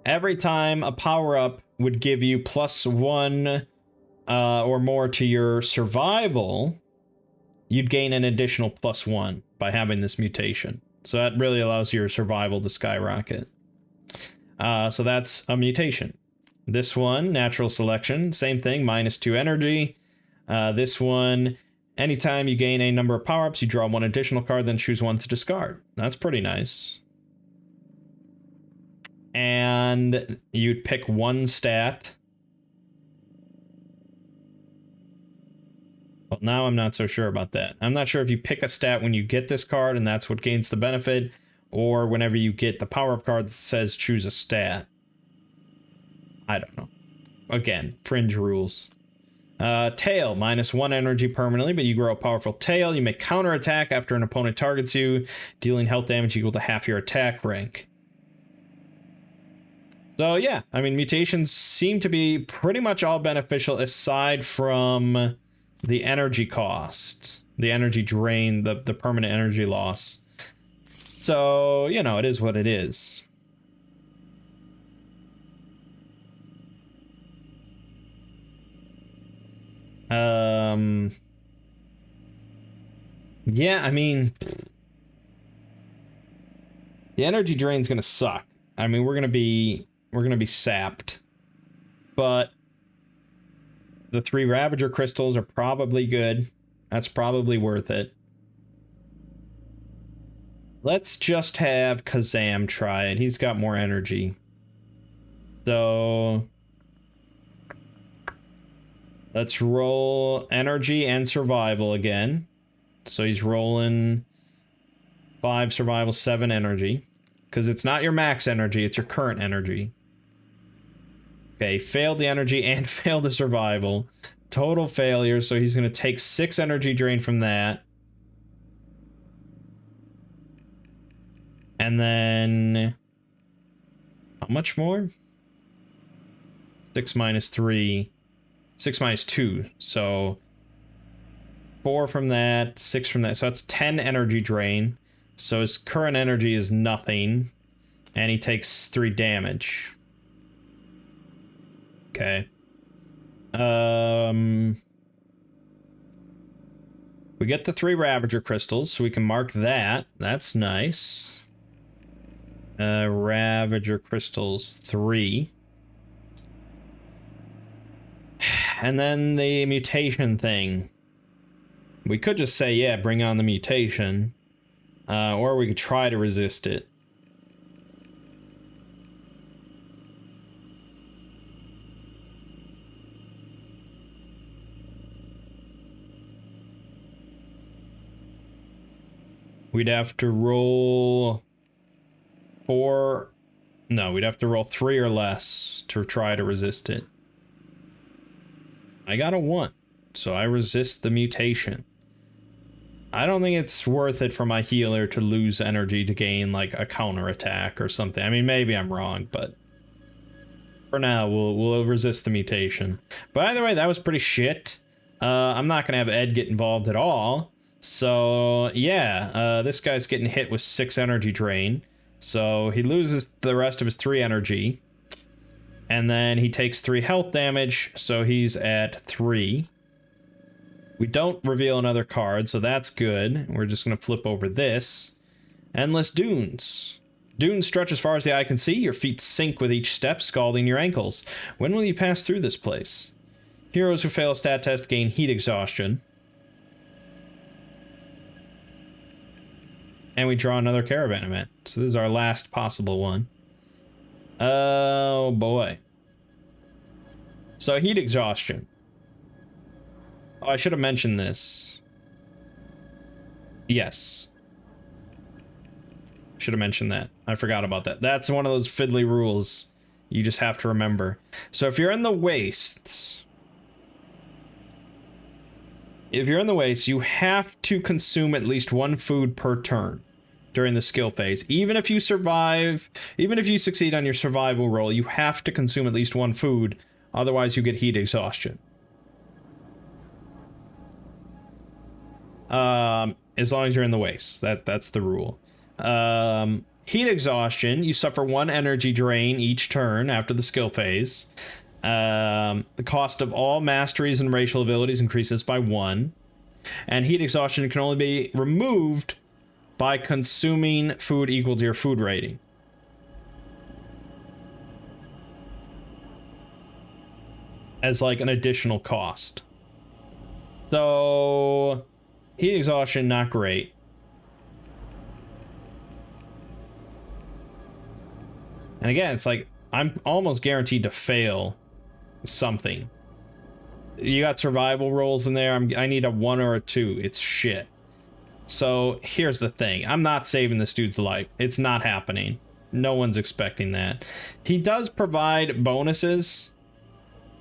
every time a power-up would give you +1 or more to your survival, you'd gain an additional +1 by having this mutation. So that really allows your survival to skyrocket. So that's a mutation. This one, natural selection, same thing, -2 energy. This one, anytime you gain a number of power-ups, you draw 1 additional card, then choose 1 to discard. That's pretty nice. And you'd pick 1 stat. Well, now I'm not so sure about that. I'm not sure if you pick a stat when you get this card and that's what gains the benefit, or whenever you get the power-up card that says choose a stat. I don't know. Again, fringe rules. Tail, -1 energy permanently, but you grow a powerful tail. You may counterattack after an opponent targets you, dealing health damage equal to half your attack rank. So yeah, I mean, mutations seem to be pretty much all beneficial aside from the energy cost, the energy drain, the permanent energy loss. So, you know, it is what it is. Yeah, I mean, the energy drain's gonna suck. I mean, we're gonna be sapped. But the 3 Ravager crystals are probably good. That's probably worth it. Let's just have Kazam try it. He's got more energy. So let's roll energy and survival again. So he's rolling 5 survival, 7 energy. Because it's not your max energy, it's your current energy. Okay, failed the energy and failed the survival. Total failure, so he's going to take 6 energy drain from that. And then... how much more? 6 - 3. 6 - 2. So 4 from that, 6 from that. So that's 10 energy drain. So his current energy is nothing. And he takes 3 damage. Okay. We get the 3 Ravager crystals, so we can mark that. That's nice. Ravager crystals 3. And then the mutation thing. We could just say, yeah, bring on the mutation. Or we could try to resist it. We'd have to roll 4... no, we'd have to roll 3 or less to try to resist it. I got a 1, so I resist the mutation. I don't think it's worth it for my healer to lose energy to gain, like, a counterattack or something. I mean, maybe I'm wrong, but for now, we'll resist the mutation. But either way, that was pretty shit. I'm not gonna have Ed get involved at all. So, yeah, this guy's getting hit with 6 energy drain. So, he loses the rest of his 3 energy. And then he takes 3 health damage, so he's at 3. We don't reveal another card, so that's good. We're just going to flip over this. Endless Dunes. Dunes stretch as far as the eye can see. Your feet sink with each step, scalding your ankles. When will you pass through this place? Heroes who fail a stat test gain heat exhaustion. And we draw another caravan event. So this is our last possible one. Oh boy. So heat exhaustion. Oh, I should have mentioned this. Yes. Should have mentioned that. I forgot about that. That's one of those fiddly rules you just have to remember. So if you're in the wastes... If you're in the wastes, you have to consume at least 1 food per turn during the skill phase. Even if you survive, even if you succeed on your survival roll, you have to consume at least 1 food. Otherwise, you get heat exhaustion. As long as you're in the wastes. That's the rule. Heat exhaustion, you suffer 1 energy drain each turn after the skill phase. The cost of all masteries and racial abilities increases by 1. And heat exhaustion can only be removed by consuming food equal to your food rating. As like an additional cost. So heat exhaustion, not great. And again, it's like I'm almost guaranteed to fail something. You got survival rolls in there. I need a 1 or a 2. It's shit. So here's the thing. I'm not saving this dude's life. It's not happening. No one's expecting that. He does provide bonuses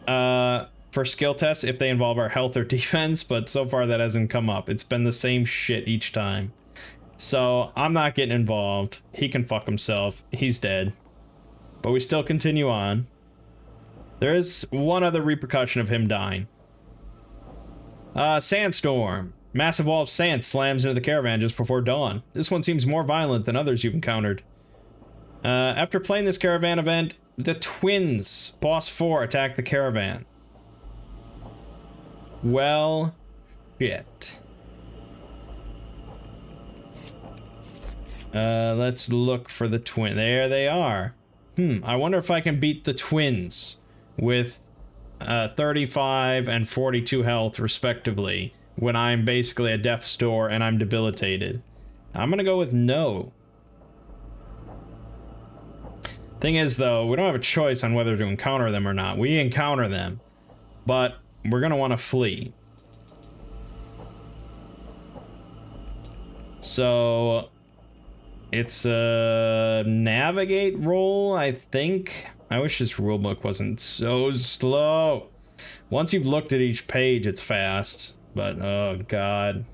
for skill tests if they involve our health or defense, but so far that hasn't come up. It's been the same shit each time. So I'm not getting involved. He can fuck himself. He's dead. But we still continue on. There is one other repercussion of him dying. Sandstorm. Massive wall of sand slams into the caravan just before dawn. This one seems more violent than others you've encountered. After playing this caravan event, the twins, boss 4, attack the caravan. Well, shit. Let's look for the twin. There they are. I wonder if I can beat the twins with 35 and 42 health respectively when I'm basically at death's door and I'm debilitated. I'm gonna go with no. Thing is though, we don't have a choice on whether to encounter them or not. We encounter them, but we're gonna want to flee. So it's a navigate roll, I think. I wish this rulebook wasn't so slow. Once you've looked at each page, it's fast. But, oh god.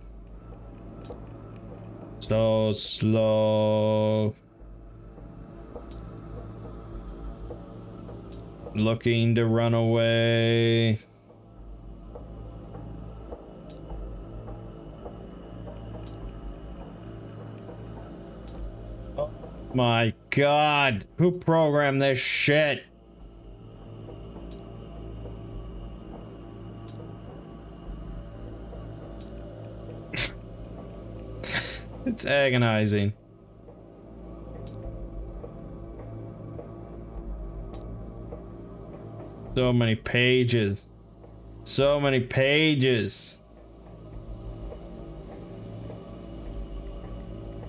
So slow. Looking to run away. Oh my god. Who programmed this shit? It's agonizing. So many pages. So many pages.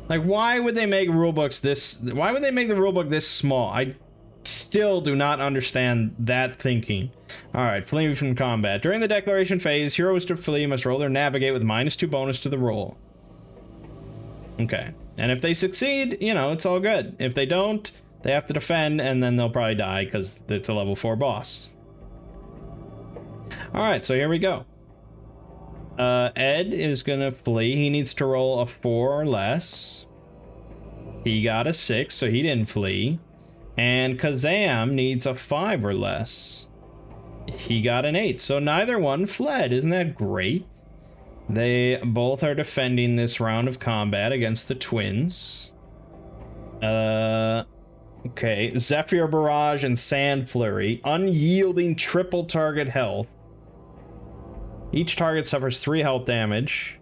Like, why would they make rulebooks this... Why would they make the rulebook this small? I still do not understand that thinking. Alright, fleeing from combat. During the declaration phase, heroes to flee must roll their navigate with -2 bonus to the roll. Okay. And if they succeed, you know, it's all good. If they don't, they have to defend, and then they'll probably die because it's a level 4 boss. All right, so here we go. Ed is gonna flee. He needs to roll a 4 or less. He got a 6, so he didn't flee. And Kazam needs a 5 or less. He got an 8, so neither one fled. Isn't that great? They both are defending this round of combat against the twins. Okay, Zephyr Barrage and Sand Flurry. Unyielding triple target health. Each target suffers 3 health damage.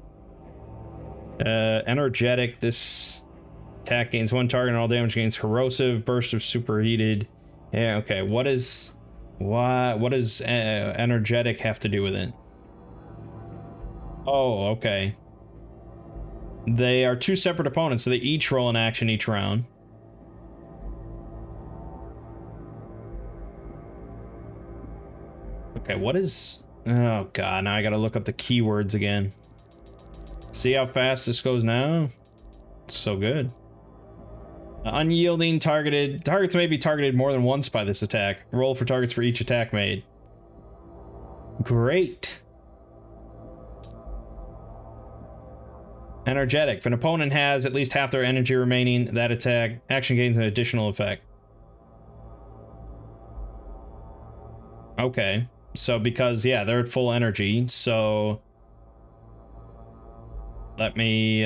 Energetic, this attack gains 1 target and all damage gains corrosive. Burst of superheated. Yeah, okay, what does energetic have to do with it? Oh, okay. They are 2 separate opponents, so they each roll an action each round. Okay, what is... Oh god, now I gotta look up the keywords again. See how fast this goes now? It's so good. Unyielding, targeted. Targets may be targeted more than once by this attack. Roll for targets for each attack made. Great. Energetic. If an opponent has at least half their energy remaining, that attack action gains an additional effect. Okay. So because, yeah, they're at full energy, so let me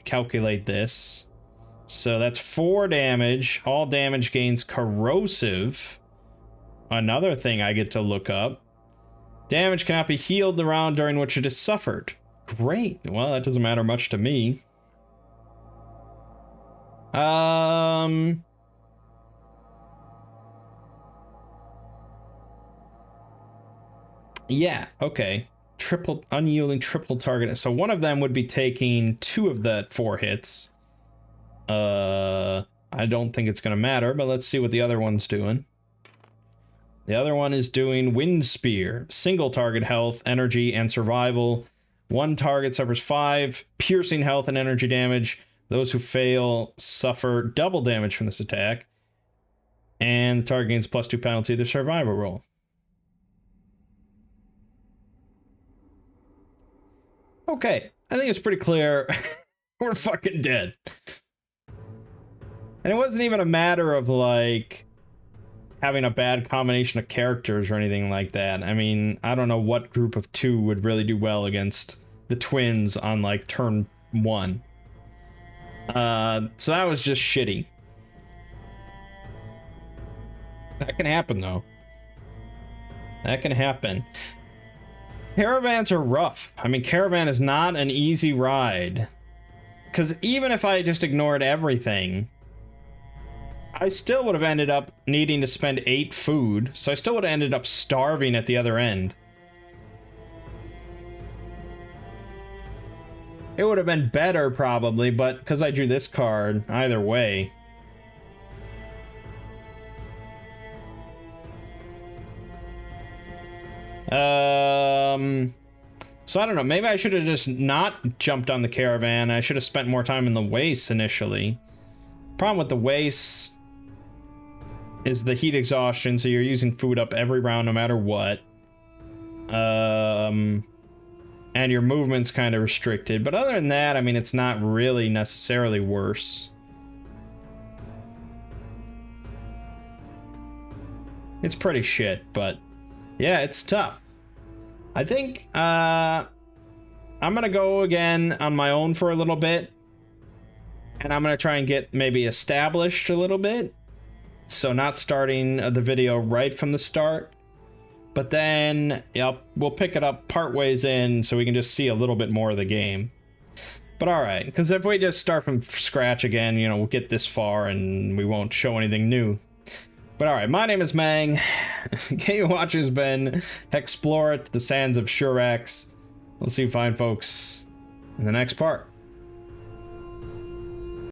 calculate this. So that's 4 damage. All damage gains corrosive. Another thing I get to look up. Damage cannot be healed the round during which it is suffered. Great. Well, that doesn't matter much to me. Yeah, okay. Unyielding triple target. So one of them would be taking 2 of the 4 hits. I don't think it's gonna matter, but let's see what the other one's doing. The other one is doing Wind Spear. Single target health, energy, and survival. 1 target suffers 5 piercing health and energy damage. Those who fail suffer double damage from this attack. And the target gains +2 penalty to their survival roll. Okay, I think it's pretty clear we're fucking dead. And it wasn't even a matter of, like, having a bad combination of characters or anything like that. I mean, I don't know what group of 2 would really do well against the twins on, like, turn 1. So that was just shitty. That can happen, though. That can happen. Caravans are rough. I mean, Caravan is not an easy ride. Because even if I just ignored everything, I still would have ended up needing to spend 8 food, so I still would have ended up starving at the other end. It would have been better, probably, but because I drew this card, either way. So I don't know, maybe I should have just not jumped on the caravan. I should have spent more time in the wastes initially. Problem with the wastes is the heat exhaustion, so you're using food up every round no matter what. And your movement's kind of restricted, but other than that, I mean, it's not really necessarily worse. It's pretty shit, but yeah, it's tough. I think I'm gonna go again on my own for a little bit, and I'm gonna try and get maybe established a little bit, so not starting the video right from the start, but then we'll pick it up part ways in so we can just see a little bit more of the game. But all right, because if we just start from scratch again, you know, we'll get this far and we won't show anything new. But all right, my name is Mangg. Game Watch has been Hexplore, the Sands of Shurax. We'll see you fine folks in the next part.